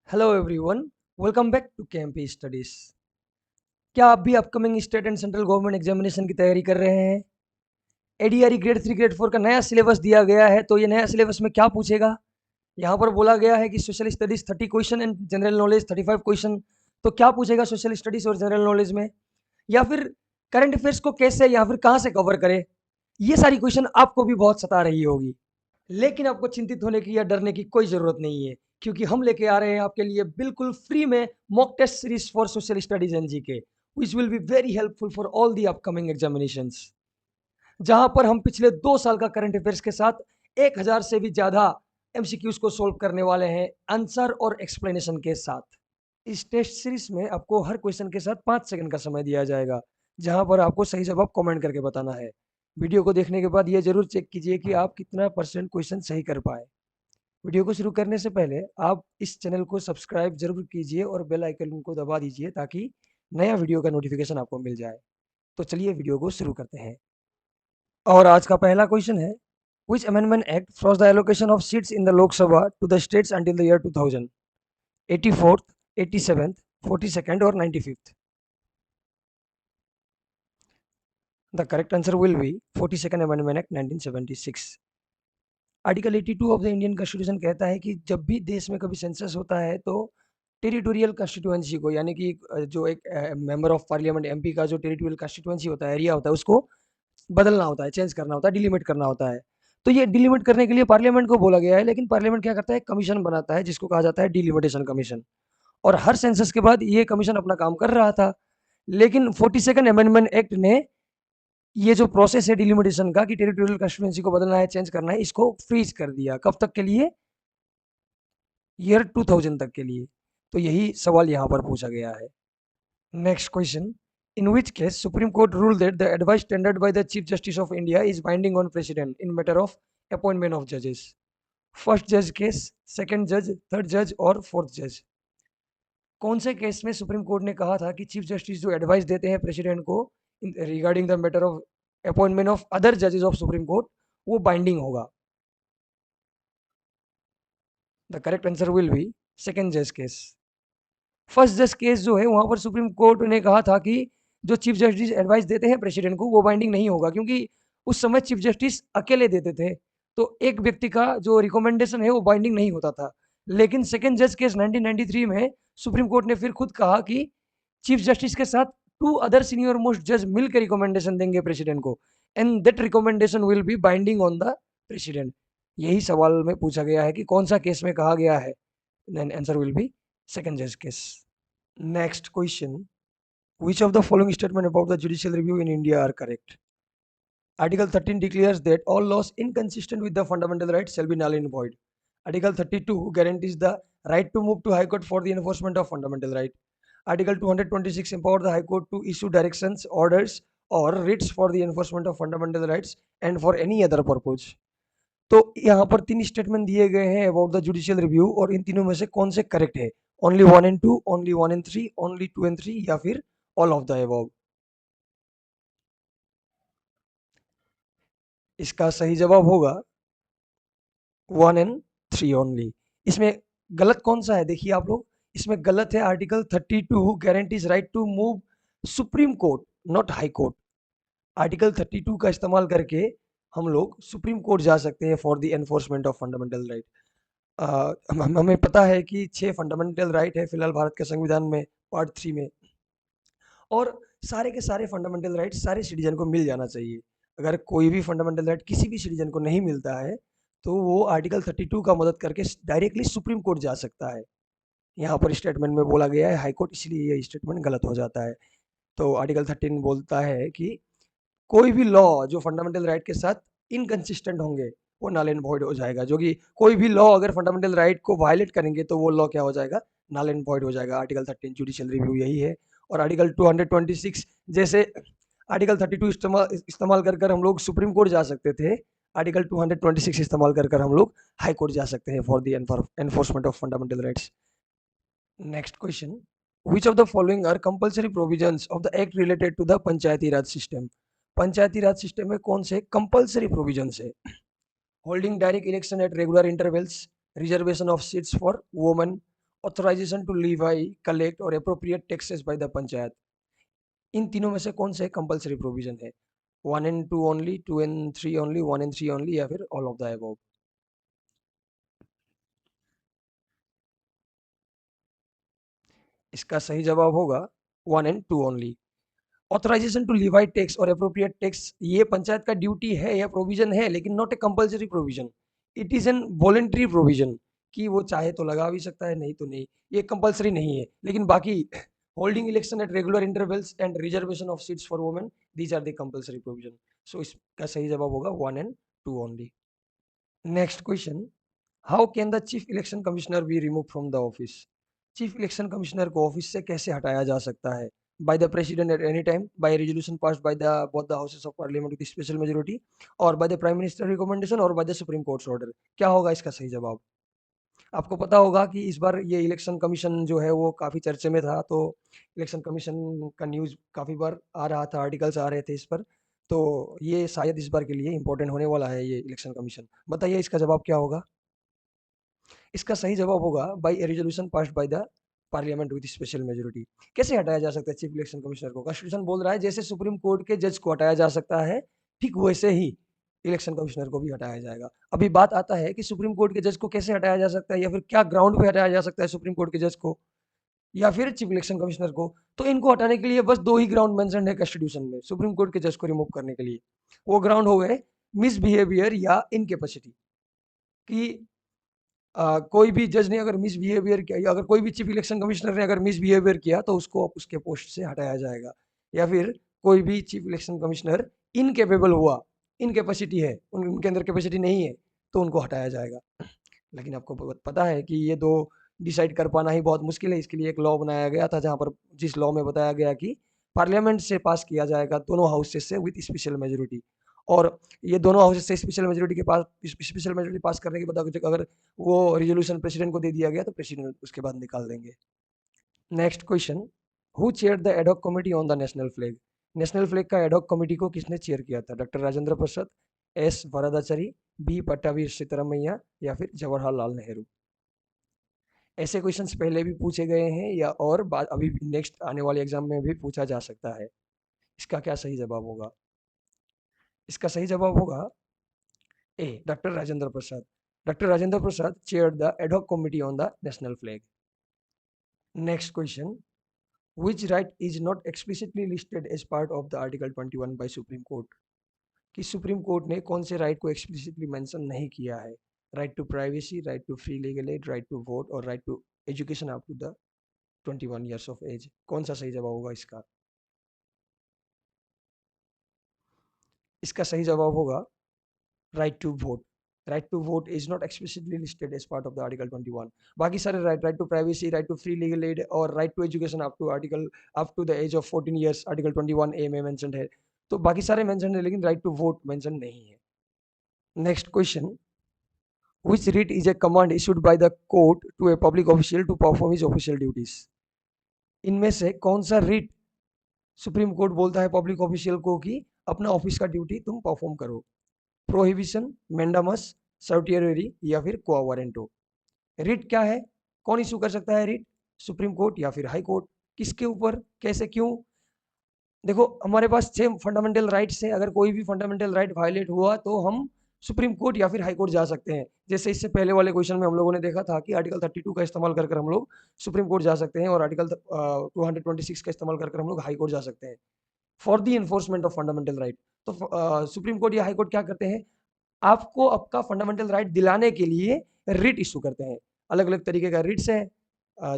Hello everyone, welcome back to KMP studies. क्या आप भी upcoming state and central government examination की तैयारी कर रहे हैं? एडीआरई ग्रेड 3 ग्रेड 4 का नया सिलेबस दिया गया है। तो ये नया सिलेबस में क्या पूछेगा? यहाँ पर बोला गया है कि social studies 30 question and general knowledge 35 question. तो क्या पूछेगा सोशल स्टडीज और जनरल नॉलेज में, या फिर करंट अफेयर्स को कैसे या फिर कहाँ से कवर करे? ये सारी क्वेश्चन आपको भी बहुत सता रही होगी, लेकिन आपको चिंतित होने की या डरने की कोई जरूरत नहीं है, क्योंकि हम लेके आ रहे हैं आपके लिए बिल्कुल फ्री में mock test series for social studies and GK, which will be very helpful for all the upcoming examinations. जहां पर हम पिछले 2 साल का करंट अफेयर्स के साथ 1000 से भी ज्यादा एमसीक्यूज को सोल्व करने वाले हैं, आंसर और एक्सप्लेनेशन के साथ। इस टेस्ट सीरीज में आपको हर क्वेश्चन के साथ 5 सेकंड का समय दिया जाएगा, जहां पर आपको सही जवाब कमेंट करके बताना है। वीडियो को देखने के बाद यह जरूर चेक कीजिए कि आप कितना परसेंट क्वेश्चन सही कर पाए। वीडियो को शुरू करने से पहले आप इस चैनल को सब्सक्राइब जरूर कीजिए और बेल आइकन को दबा दीजिए, ताकि नया वीडियो का नोटिफिकेशन आपको मिल जाए। तो चलिए वीडियो को शुरू करते हैं। और आज का पहला क्वेश्चन है, which amendment act froze the allocation of seats in the Lok Sabha to the states until the year 2000? 84th, 87th, 42nd और 95th? The correct answer will be 42nd Amendment Act 1976। Article 82 of the Indian constitution कहता है कि जब भी देश में कभी census होता है तो टेरिटोरियल कंस्टिट्यूएंसी को, यानी कि जो एक मेंबर ऑफ पार्लियामेंट एमपी का जो टेरिटोरियल कंस्टिट्यूएंसी होता है, एरिया होता है, उसको बदलना होता है, चेंज करना होता है, डिलीमिट करना होता है। तो ये डिलीमिट करने के लिए पार्लियामेंट को बोला गया है, लेकिन पार्लियामेंट क्या करता है, कमीशन बनाता है जिसको कहा जाता है डिलिमिटेशन कमीशन। और हर सेंसस के बाद ये कमीशन अपना काम कर रहा था, लेकिन 42nd अमेंडमेंट एक्ट ने ये जो प्रोसेस है डिलिमिटेशन का, कि टेरिटोरियल कंस्टिट्यूएंसी को बदलना है, चेंज करना है, इसको फ्रीज कर दिया। कब तक के लिए? ईयर 2000 तक के लिए। तो यही सवाल यहाँ पर पूछा गया है। Next question, in which case Supreme Court ruled that the advice tendered by the Chief Justice of India is binding on President in matter of appointment of judges? First जज केस, सेकंड जज, third जज और fourth जज? कौन से case में supreme court ने कहा था कि चीफ जस्टिस जो एडवाइस देते हैं प्रेसिडेंट को regarding the matter of appointment of other जजेस ऑफ सुप्रीम कोर्ट, वो बाइंडिंग होगा? The correct answer will be second जज केस। फर्स्ट जज केस जो है, वहां पर सुप्रीम कोर्ट ने कहा था कि जो चीफ जस्टिस एडवाइस देते हैं प्रेसिडेंट को, वो बाइंडिंग नहीं होगा, क्योंकि उस समय चीफ जस्टिस अकेले देते थे, तो एक व्यक्ति का जो रिकमेंडेशन है वो बाइंडिंग नहीं होता था। लेकिन सेकंड जज केस 1993 में सुप्रीम कोर्ट ने फिर खुद कहा कि चीफ जस्टिस के साथ टू अदर सीनियर मोस्ट जज मिलकर रिकमेंडेशन देंगे प्रेसिडेंट को, and that recommendation will be binding on the president. यही सवाल में पूछा गया है कि कौन सा केस में कहा गया है। Then answer will be second जज case. Next question. Which of the following statement about the judicial review in India are correct? Article 13 declares that all laws inconsistent with the fundamental rights shall be null and void. Article 32 guarantees the right to move to High Court for the enforcement of fundamental right. Article 226 empowers the High Court to issue directions, orders or writs for the enforcement of fundamental rights and for any other purpose. तो यहाँ पर 3 statement दिए गए हैं about the judicial review, और इन तीनों में से कौन से करेक्ट है? Only 1 and 2, only 1 and 3, only 2 and 3, या फिर ऑल ऑफ द अबव? इसका सही जवाब होगा 1 एंड 3 ओनली। इसमें गलत कौन सा है देखिए आप लोग, इसमें गलत है article 32 guarantees right to move supreme court, not high court. Article 32 का इस्तेमाल करके हम लोग सुप्रीम कोर्ट जा सकते हैं for the enforcement of fundamental right. हमें पता है कि 6 फंडामेंटल राइट है फिलहाल भारत के संविधान में, पार्ट 3 में, और सारे के सारे फंडामेंटल राइट सारे सिटीजन को मिल जाना चाहिए। अगर कोई भी फंडामेंटल राइट किसी भी सिटीजन को नहीं मिलता है, तो वो आर्टिकल 32 का मदद करके डायरेक्टली सुप्रीम कोर्ट जा सकता है। यहाँ पर स्टेटमेंट में बोला गया है हाई कोर्ट, इसलिए ये स्टेटमेंट गलत हो जाता है। तो आर्टिकल 13 बोलता है कि कोई भी लॉ जो फंडामेंटल राइट के साथ इनकंसिस्टेंट होंगे वो नल एंड वॉइड हो जाएगा। जो कि कोई भी लॉ अगर फंडामेंटल राइट को वायलेट करेंगे तो वो लॉ क्या हो जाएगा? नल एंड वॉइड हो जाएगा। आर्टिकल 13 जुडिशियल रिव्यू यही है। और आर्टिकल 226 जैसे आर्टिकल 32 इस्तेमाल कर कर हम लोग सुप्रीम कोर्ट जा सकते थे, आर्टिकल 226 इस्तेमाल कर कर हम लोग हाई कोर्ट जा सकते हैं for the enforcement of fundamental rights. Next question, which of the following are compulsory provisions of the act related to the Panchayati Raj system? Panchayati Raj system में कौन से कंपल्सरी प्रोविजंस है? Holding direct election at regular intervals, reservation of seats for women, authorisation to levy, collect और appropriate taxes by the panchayat. इन तीनों में से कौन से कंपलसरी प्रोविजन है? 1 and 2 only, 2 and 3 only, 1 and 3 only, या फिर ऑल ऑफ द अबव? इसका सही जवाब होगा 1 and 2 only. Authorization to levy tax और अप्रोप्रिएट टैक्स ये पंचायत का ड्यूटी है या प्रोविजन है, लेकिन not a compulsory provision. It is an voluntary provision कि वो चाहे तो लगा भी सकता है, नहीं तो नहीं। ये कंपलसरी नहीं है। लेकिन बाकी holding election at regular intervals and reservation of seats for women, these are the compulsory provision. So इसका सही जवाब होगा 1 and 2 only. Next question, how can the chief election commissioner be remove from the office? Chief election commissioner को office से कैसे हटाया जा सकता है? By the president at any time, by resolution passed by the both the houses of parliament with special majority, और by the prime minister recommendation, और by the supreme court's order. क्या होगा इसका सही जवाब? आपको पता होगा कि इस बार ये इलेक्शन कमीशन जो है वो काफ़ी चर्चे में था, तो इलेक्शन कमीशन का न्यूज़ काफ़ी बार आ रहा था, आर्टिकल्स आ रहे थे इस पर। तो ये शायद इस बार के लिए इम्पोर्टेंट होने वाला है ये इलेक्शन कमीशन। बताइए इसका जवाब क्या होगा? इसका सही जवाब होगा by a resolution passed by the parliament with special majority. कैसे हटाया जा सकता है चीफ इलेक्शन कमिश्नर को? कॉन्स्टिट्यूशन बोल रहा है जैसे सुप्रीम कोर्ट के जज को हटाया जा सकता है, ठीक वैसे ही इलेक्शन कमिश्नर को भी हटाया जाएगा। अभी बात आता है कि सुप्रीम कोर्ट के जज को कैसे हटाया जा सकता है, या फिर क्या ग्राउंड पे हटाया जा सकता है सुप्रीम कोर्ट के जज को या फिर चीफ इलेक्शन कमिश्नर को। तो इनको हटाने के लिए बस दो ही ग्राउंड मेंशन है कॉन्स्टिट्यूशन में सुप्रीम कोर्ट के जज को रिमूव करने के लिए। वो ग्राउंड हो गए मिसबिहेवियर या इनकेपेसिटी, कि कोई भी जज ने अगर मिसबिहेवियर किया, या अगर कोई भी चीफ इलेक्शन कमिश्नर ने अगर मिसबिहेवियर किया, तो उसको उसके पोस्ट से हटाया जाएगा। या फिर कोई भी चीफ इलेक्शन कमिश्नर इनकेपेबल हुआ, इनकेपेसिटी है, उनके अंदर कैपेसिटी नहीं है, तो उनको हटाया जाएगा। लेकिन आपको पता है कि ये दो डिसाइड कर पाना ही बहुत मुश्किल है। इसके लिए एक लॉ बनाया गया था, जहाँ पर जिस लॉ में बताया गया कि पार्लियामेंट से पास किया जाएगा दोनों हाउसेस से विद स्पेशल मेजोरिटी। और ये दोनों हाउसेस से स्पेशल मेजोरिटी के पास, स्पेशल मेजोरिटी पास करने के बाद अगर वो रिजोल्यूशन प्रेसिडेंट को दे दिया गया, तो प्रेसिडेंट उसके बाद निकाल देंगे। Next question, who chair the ad hoc committee on the national flag? National flag का एडॉक कमिटी को किसने चेयर किया था? डॉक्टर राजेंद्र प्रसाद, एस वरदाचारी, बी पट्टाभी सीतारामैया, या फिर जवाहरलाल नेहरू? ऐसे क्वेश्चंस पहले भी पूछे गए हैं, या और बाद अभी नेक्स्ट आने वाले एग्जाम में भी पूछा जा सकता है। इसका क्या सही जवाब होगा? इसका सही जवाब होगा A, doctor Rajendra Prasad. Doctor Rajendra Prasad chair the ad hoc committee on the national flag. Next question, which right is not explicitly listed as part of the article 21 by supreme court? कि सुप्रीम कोर्ट ने कौन से राइट को एक्सप्लिसिटली मेंशन नहीं किया है? Right to privacy, right to free legal aid, right to vote, और right to education up to the 21 years of age. कौन सा सही जवाब होगा इसका? इसका सही जवाब होगा right to vote. Right to vote is not explicitly listed as part of the article 21। बाकी सारे right, right to privacy, right to free legal aid, और right to education up to the age of 14 years article 21 A में mentioned है। तो बाकी सारे mention है, लेकिन राइट टू वोट मेंशन नहीं है। Next question, which writ is a command issued by the court to a public official to perform his official duties? इनमें से कौन सा रिट सुप्रीम कोर्ट बोलता है पब्लिक ऑफिशियल को कि अपना ऑफिस का ड्यूटी तुम परफॉर्म करो? प्रोहिबिशन, मेंडामस, सर्टियरी, या फिर क्वा वारंटो? रिट क्या है? कौन इशू कर सकता है रिट? सुप्रीम कोर्ट या फिर हाई कोर्ट? किसके ऊपर, कैसे, क्यों? देखो, हमारे पास 6 फंडामेंटल राइट्स हैं। अगर कोई भी फंडामेंटल राइट वायलेट हुआ, तो हम सुप्रीम कोर्ट या फिर हाई कोर्ट जा सकते हैं। जैसे इससे पहले वाले क्वेश्चन में हम लोगों ने देखा था कि आर्टिकल 32 का इस्तेमाल कर हम लोग सुप्रीम कोर्ट जा सकते हैं, और आर्टिकल 226 का इस्तेमाल कर हम लोग हाई कोर्ट जा सकते हैं for the enforcement of fundamental right. तो सुप्रीम कोर्ट या हाई कोर्ट क्या करते हैं? आपको आपका फंडामेंटल राइट दिलाने के लिए रिट इशू करते हैं। अलग अलग तरीके का रिट्स है,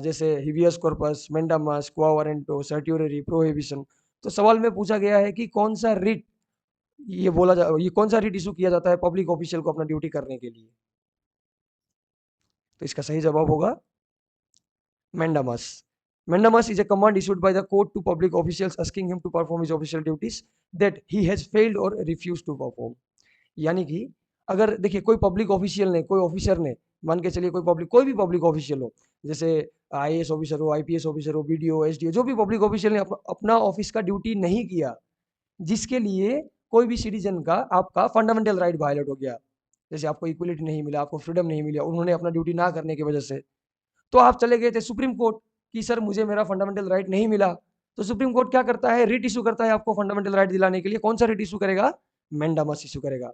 जैसे हिबियस कॉर्पस, मेंडामस, क्वा वारंटो, सर्टियरी, प्रोहिबिशन। तो सवाल में पूछा गया है कि कौन सा रिट ये कौन सा रिट इशू किया जाता है पब्लिक ऑफिशियल को अपना ड्यूटी करने के लिए? तो इसका सही जवाब होगा मेंडामस। Mandamus is a command issued by the court to public officials asking him to perform his official duties that he has failed or refused to perform। यानी कि अगर देखिए कोई पब्लिक ऑफिशियल ने, कोई ऑफिसर ने, मान के चलिए कोई भी पब्लिक ऑफिशियल हो, जैसे आईएएस ऑफिसर हो, आईपीएस ऑफिसर हो, बीडीओ, एसडीओ, जो भी पब्लिक ऑफिशियल ने अपना ऑफिस का ड्यूटी नहीं किया, जिसके लिए कोई भी सिटीजन का आपका फंडामेंटल राइट वायलेट हो गया, जैसे आपको इक्वलिटी नहीं मिला, आपको फ्रीडम नहीं मिला, उन्होंने अपना ड्यूटी ना करने की वजह से, तो आप चले गए थे सुप्रीम कोर्ट कि सर मुझे मेरा फंडामेंटल राइट नहीं मिला, तो सुप्रीम कोर्ट क्या करता है, रिट इशू करता है आपको फंडामेंटल राइट दिलाने के लिए। कौन सा रिट इशू करेगा, मैंडामस इशू करेगा।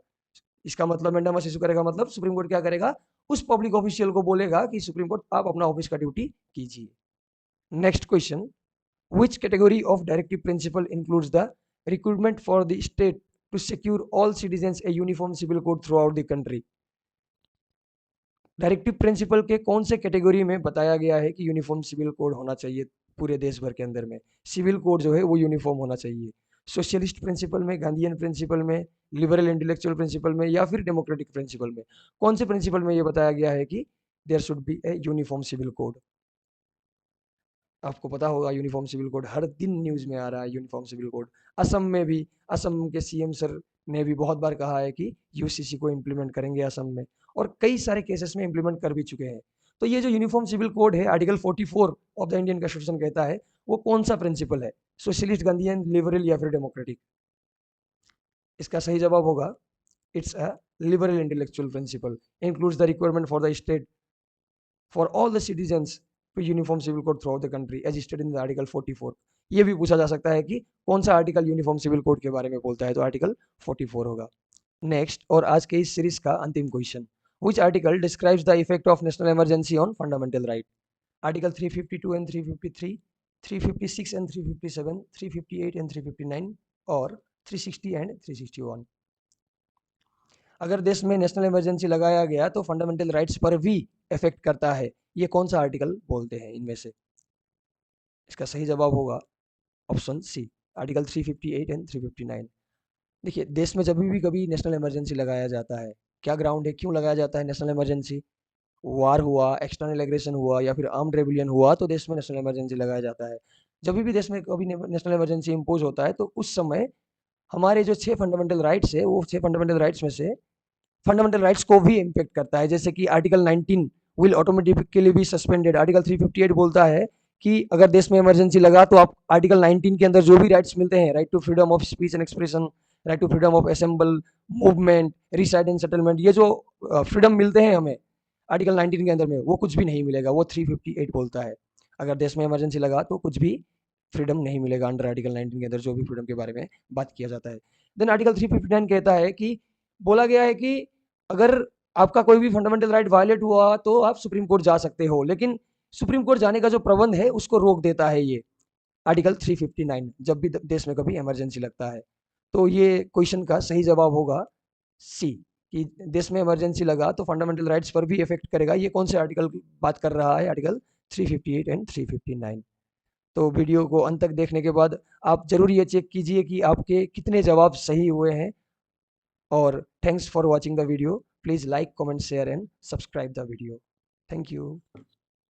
इसका मतलब मैंडामस इशू करेगा मतलब सुप्रीम कोर्ट क्या करेगा, उस पब्लिक ऑफिशियल को बोलेगा कि सुप्रीम कोर्ट आप अपना ऑफिस का ड्यूटी कीजिए। Next question, which category of directive principle includes the requirement for the state to secure all citizens a uniform civil code throughout the country? Directive principle के कौन से कैटेगरी में बताया गया है कि यूनिफॉर्म सिविल कोड होना चाहिए पूरे देश भर के अंदर में, सिविल कोड जो है वो यूनिफॉर्म होना चाहिए। सोशलिस्ट प्रिंसिपल में, गांधीयन प्रिंसिपल में, लिबरल इंटेलेक्चुअल प्रिंसिपल में, या फिर डेमोक्रेटिक प्रिंसिपल में? कौन से प्रिंसिपल में ये बताया गया है कि there should be a uniform civil code? आपको पता होगा यूनिफॉर्म सिविल कोड हर दिन न्यूज़ में आ रहा है, यूनिफॉर्म सिविल कोड। असम में भी, असम के सीएम सर ने भी बहुत बार कहा है कि यूसीसी को इम्प्लीमेंट करेंगे असम में, और कई सारे केसेस में इम्प्लीमेंट कर भी चुके हैं। तो ये जो यूनिफॉर्म सिविल कोड है, article 44 of the Indian constitution कहता है, वो कौन सा प्रिंसिपल है, सोशलिस्ट, गांधीयन, लिबरल या फिर डेमोक्रेटिक? इसका सही जवाब होगा it's a liberal intellectual principle, includes the requirement for the state for all the citizens to uniform civil code throughout the country as stated in the article 44। ये भी पूछा जा सकता है कि कौन सा आर्टिकल यूनिफॉर्म सिविल कोड के बारे में बोलता है, तो आर्टिकल 44 होगा। नेक्स्ट, और आज के इस सीरीज का अंतिम question, which article describes the effect of national emergency on fundamental right? Article 352 and 353, 356 and 357, 358 and 359 और 360 एंड 361। अगर देश में नेशनल इमरजेंसी लगाया गया तो फंडामेंटल राइट्स पर भी इफेक्ट करता है, ये कौन सा आर्टिकल बोलते हैं इनमें से? इसका सही जवाब होगा ऑप्शन सी, आर्टिकल 358 एंड 359। देखिए, देश में जब भी कभी नेशनल इमरजेंसी लगाया जाता है, क्या ग्राउंड है, क्यों लगाया जाता है नेशनल इमरजेंसी? वार हुआ, एक्सटर्नल एग्रेशन हुआ, या फिर आर्म्ड रेबेलियन हुआ, तो देश में नेशनल इमरजेंसी लगाया जाता है। जब भी देश में कभी नेशनल इमरजेंसी इम्पोज होता है तो उस समय हमारे जो 6 फंडामेंटल राइट्स है, वो 6 फंडामेंटल राइट्स में से फंडामेंटल राइट्स को भी इम्पेक्ट करता है। जैसे कि आर्टिकल 19 विल ऑटोमेटिकली भी सस्पेंडेड। आर्टिकल 358 बोलता है कि अगर देश में इमरजेंसी लगा तो आप आर्टिकल 19 के अंदर जो भी राइट्स मिलते हैं, right to freedom of speech and expression, right to freedom of assemble, movement, reside and settlement, ये जो फ्रीडम मिलते हैं हमें आर्टिकल 19 के अंदर में, वो कुछ भी नहीं मिलेगा। वो 358 बोलता है अगर देश में इमरजेंसी लगा तो कुछ भी फ्रीडम नहीं मिलेगा अंडर आर्टिकल 19 के अंदर, जो भी फ्रीडम के बारे में बात किया जाता है। देन आर्टिकल 359 कहता है कि बोला गया है कि अगर आपका कोई भी फंडामेंटल राइट वायलेट हुआ तो आप सुप्रीम कोर्ट जा सकते हो, लेकिन सुप्रीम कोर्ट जाने का जो प्रबंध है उसको रोक देता है ये आर्टिकल 359, जब भी देश में कभी इमरजेंसी लगता है। तो ये क्वेश्चन का सही जवाब होगा सी, कि देश में इमरजेंसी लगा तो फंडामेंटल राइट्स पर भी इफेक्ट करेगा। ये कौन से आर्टिकल की बात कर रहा है, आर्टिकल 358 एंड 359। तो वीडियो को अंत तक देखने के बाद आप जरूर ये चेक कीजिए कि आपके कितने जवाब सही हुए हैं। और thanks for watching the video. Please like, comment, share and subscribe the video. Thank you.